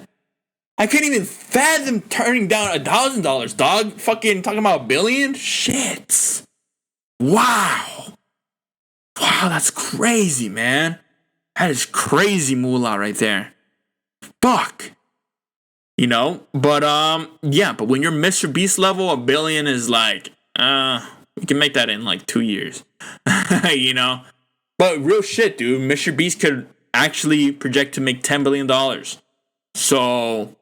I can't even fathom turning down $1,000, dog. Fucking talking about $1 billion? Shit. Wow. Wow, that's crazy, man. That is crazy moolah right there. Fuck. You know? But yeah, but when you're Mr. Beast level, $1 billion is like, you can make that in like 2 years. You know? But real shit, dude. Mr. Beast could actually project to make $10 billion. So,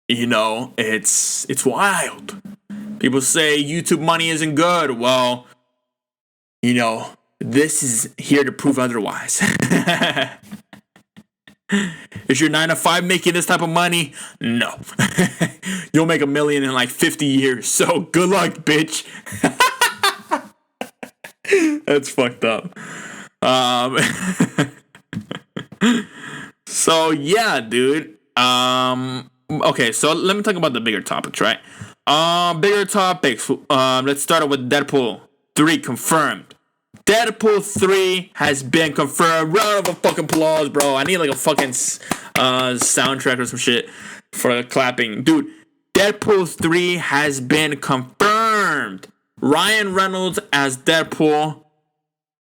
you know, it's wild. People say YouTube money isn't good. Well, you know, this is here to prove otherwise. Is your 9 to 5 making this type of money? No. You'll make $1 million in like 50 years. So good luck, bitch. That's fucked up. So yeah, dude. Okay, so let me talk about the bigger topics, right? Bigger topics. Let's start with Deadpool 3 confirmed. Deadpool 3 has been confirmed. Round of fucking applause, bro. I need like a fucking soundtrack or some shit for clapping. Dude, Deadpool 3 has been confirmed. Ryan Reynolds as Deadpool.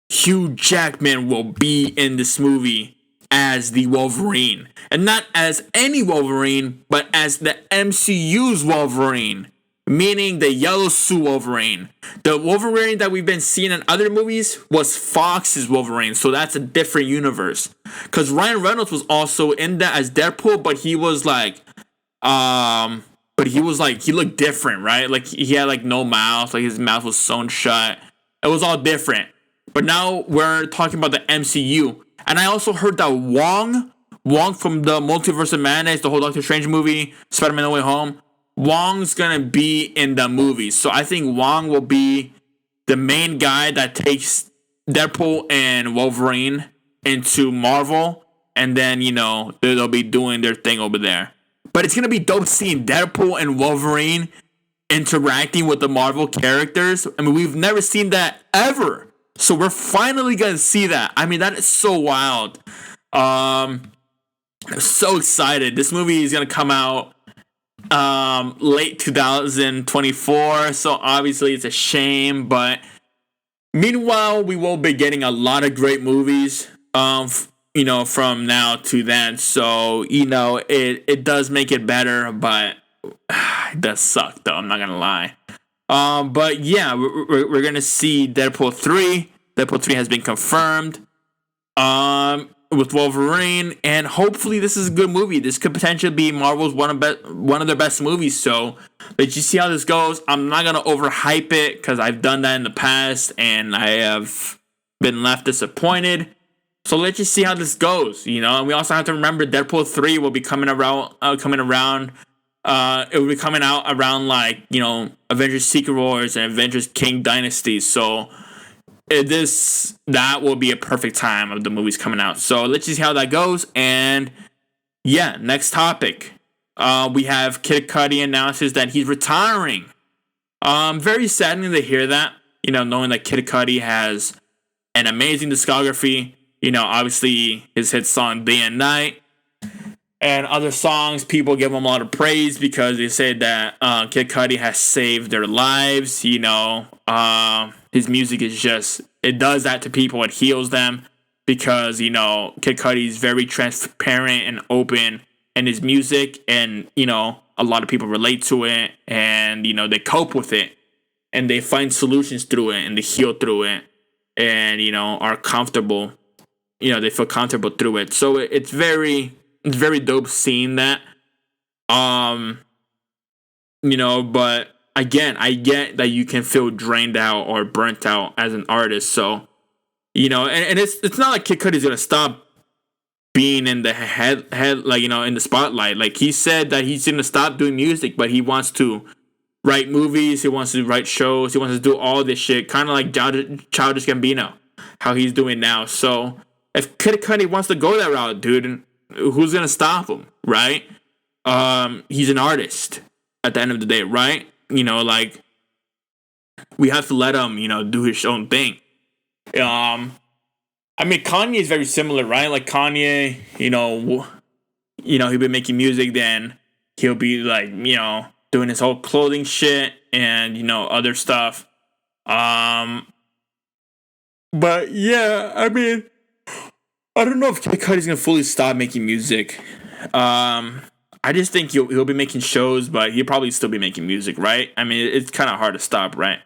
Hugh Jackman will be in this movie as the Wolverine. And not as any Wolverine, but as the MCU's Wolverine. Meaning the yellow suit Wolverine. The Wolverine that we've been seeing in other movies was Fox's Wolverine. So that's a different universe. Because Ryan Reynolds was also in that as Deadpool, but he was like, he looked different, right? Like he had like no mouth, like his mouth was sewn shut. It was all different. But now we're talking about the MCU. And I also heard that Wong from the Multiverse of Madness, the whole Doctor Strange movie, Spider-Man No Way Home, Wong's gonna be in the movie. So I think Wong will be the main guy that takes Deadpool and Wolverine into Marvel. And then, you know, they'll be doing their thing over there. But it's gonna be dope seeing Deadpool and Wolverine interacting with the Marvel characters. I mean, we've never seen that ever. So we're finally gonna see that. I mean, that is so wild. I'm so excited. This movie is gonna come out late 2024, so obviously it's a shame, but meanwhile we will be getting a lot of great movies you know, from now to then. So, you know, it does make it better, but it does suck though, I'm not gonna lie. But yeah, we're gonna see Deadpool 3. Deadpool 3 has been confirmed with Wolverine, and hopefully this is a good movie. This could potentially be Marvel's one of their best movies. So let's just see how this goes. I'm not gonna overhype it because I've done that in the past and I have been left disappointed. So let's just see how this goes. You know, and we also have to remember Deadpool 3 will be coming around. It will be coming out around like, you know, Avengers Secret Wars and Avengers King Dynasty. So that will be a perfect time of the movies coming out. So let's just see how that goes. And yeah, next topic. We have Kid Cudi announces that he's retiring. Very saddening to hear that. You know, knowing that Kid Cudi has an amazing discography. You know, obviously his hit song Day and Night. And other songs, people give him a lot of praise because they say that Kid Cudi has saved their lives. You know, his music is just, it does that to people. It heals them because, you know, Kid Cudi is very transparent and open in his music. And, you know, a lot of people relate to it and, you know, they cope with it. And they find solutions through it and they heal through it. And, you know, are comfortable. You know, they feel comfortable through it. So it's very dope seeing that. You know, but again, I get that you can feel drained out or burnt out as an artist. So, you know, and it's not like Kid Cudi's gonna stop being in the head like, in the spotlight. Like, he said that he's gonna stop doing music, but he wants to write movies, he wants to write shows, he wants to do all this shit, kind of like Childish Gambino, how he's doing now. So if Kid Cudi wants to go that route, dude, who's gonna stop him, right? He's an artist at the end of the day, right? Like, we have to let him, do his own thing. I mean, Kanye is very similar, right? Like, Kanye, he'll be making music, then he'll be like, doing his whole clothing shit and, other stuff. But yeah, I mean, I don't know if Kid Cudi's gonna fully stop making music. I just think he'll be making shows, but he'll probably still be making music, right? I mean, it's kind of hard to stop, right?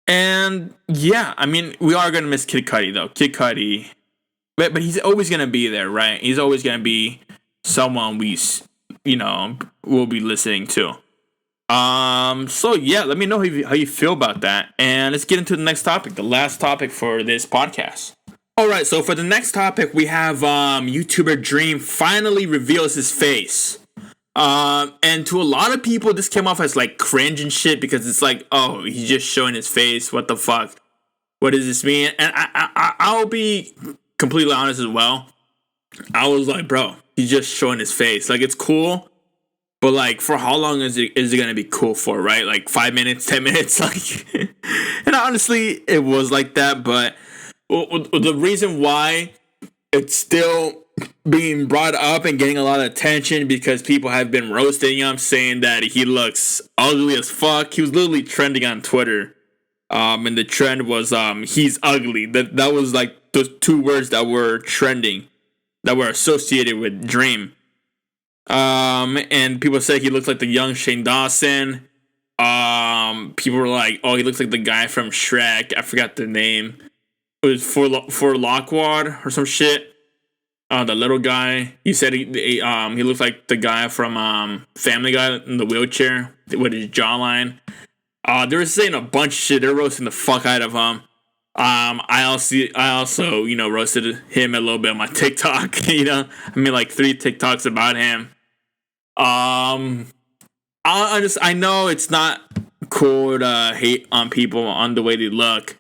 And yeah, I mean, we are gonna miss Kid Cudi though. Kid Cudi, but he's always gonna be there, right? He's always gonna be someone we'll be listening to. So yeah, let me know how you feel about that, and let's get into the next topic, the last topic for this podcast. All right, so for the next topic, we have YouTuber Dream finally reveals his face. And to a lot of people, this came off as like cringe and shit, because it's like, oh, he's just showing his face. What the fuck? What does this mean? And I'll be completely honest as well. I was like, bro, he's just showing his face. Like, it's cool, but like, for how long is it gonna be cool for? Right? Like 5 minutes, 10 minutes, like. And honestly, it was like that. But the reason why it's still being brought up and getting a lot of attention, because people have been roasting him, saying that he looks ugly as fuck. He was literally trending on Twitter, and the trend was he's ugly. That was like those two words that were trending, that were associated with Dream. And people say he looks like the young Shane Dawson. People were like, oh, he looks like the guy from Shrek. I forgot the name. It was for Lockwad or some shit. The little guy. He said he looks like the guy from Family Guy in the wheelchair with his jawline. They were saying a bunch of shit. They're roasting the fuck out of him. I also roasted him a little bit on my TikTok. I made like 3 TikToks about him. I know it's not cool to hate on people on the way they look,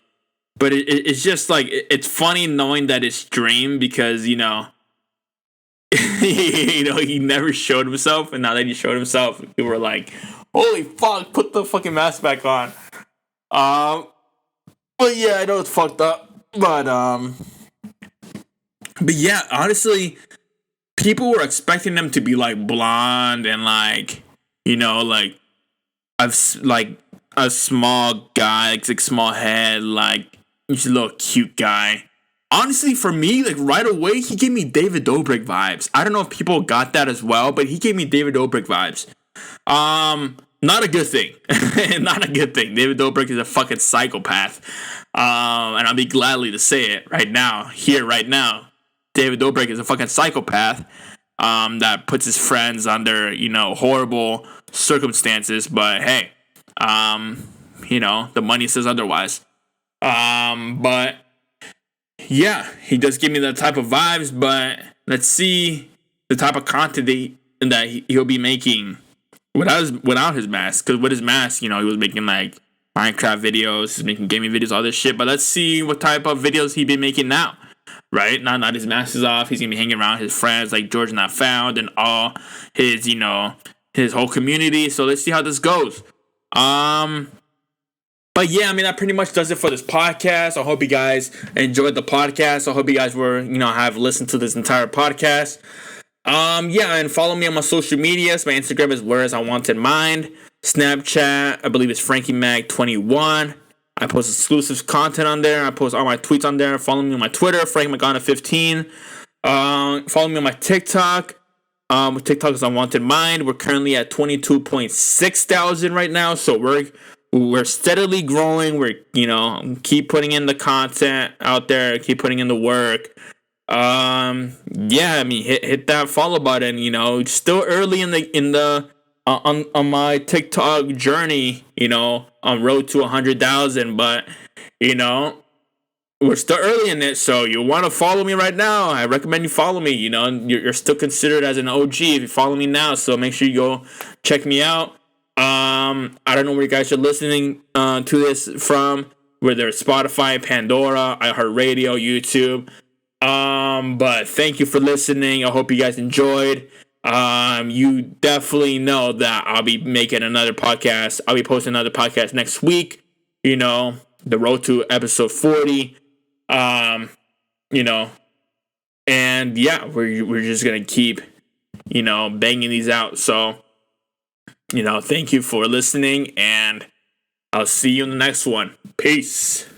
but it's just like, it's funny knowing that it's Dream, because he never showed himself, and now that he showed himself, people were like, holy fuck, put the fucking mask back on. But yeah, I know it's fucked up, but yeah, honestly, people were expecting him to be like blonde and like a small guy, like small head, like just a little cute guy. Honestly, for me, like right away, he gave me David Dobrik vibes. I don't know if people got that as well, but he gave me David Dobrik vibes. Not a good thing. Not a good thing. David Dobrik is a fucking psychopath. And I'll be gladly to say it right now, right now. David Dobrik is a fucking psychopath. That puts his friends under, horrible circumstances. But hey, the money says otherwise. But yeah, he does give me that type of vibes, but let's see the type of content that he'll be making without his mask. Because with his mask, he was making like Minecraft videos, he's making gaming videos, all this shit. But let's see what type of videos he'll be making now, right? Now his mask is off, he's gonna be hanging around his friends like George Not Found and all his, his whole community. So let's see how this goes. But yeah, I mean, that pretty much does it for this podcast. I hope you guys enjoyed the podcast. I hope you guys have listened to this entire podcast. Yeah, and follow me on my social medias. My Instagram is Whereas I Wanted Mind. Snapchat, I believe it's FrankieMag21. I post exclusive content on there. I post all my tweets on there. Follow me on my Twitter, FrankMagana15. Follow me on my TikTok. TikTok is Unwanted Mind. We're currently at 22.6 thousand right now, so we're steadily growing. We're keep putting in the content out there, keep putting in the work. Yeah, I mean, hit that follow button. Still early in the on my TikTok journey. On road to 100,000, but we're still early in it, so you want to follow me right now. I recommend you follow me. You know, you're still considered as an OG if you follow me now. So make sure you go check me out. I don't know where you guys are listening to this from, whether it's Spotify, Pandora, iHeartRadio, YouTube. But thank you for listening. I hope you guys enjoyed. You definitely know that I'll be making another podcast. I'll be posting another podcast next week. You know, the road to episode 40. You know, and yeah, we're just gonna keep, you know, banging these out. So, you know, thank you for listening, and I'll see you in the next one. Peace.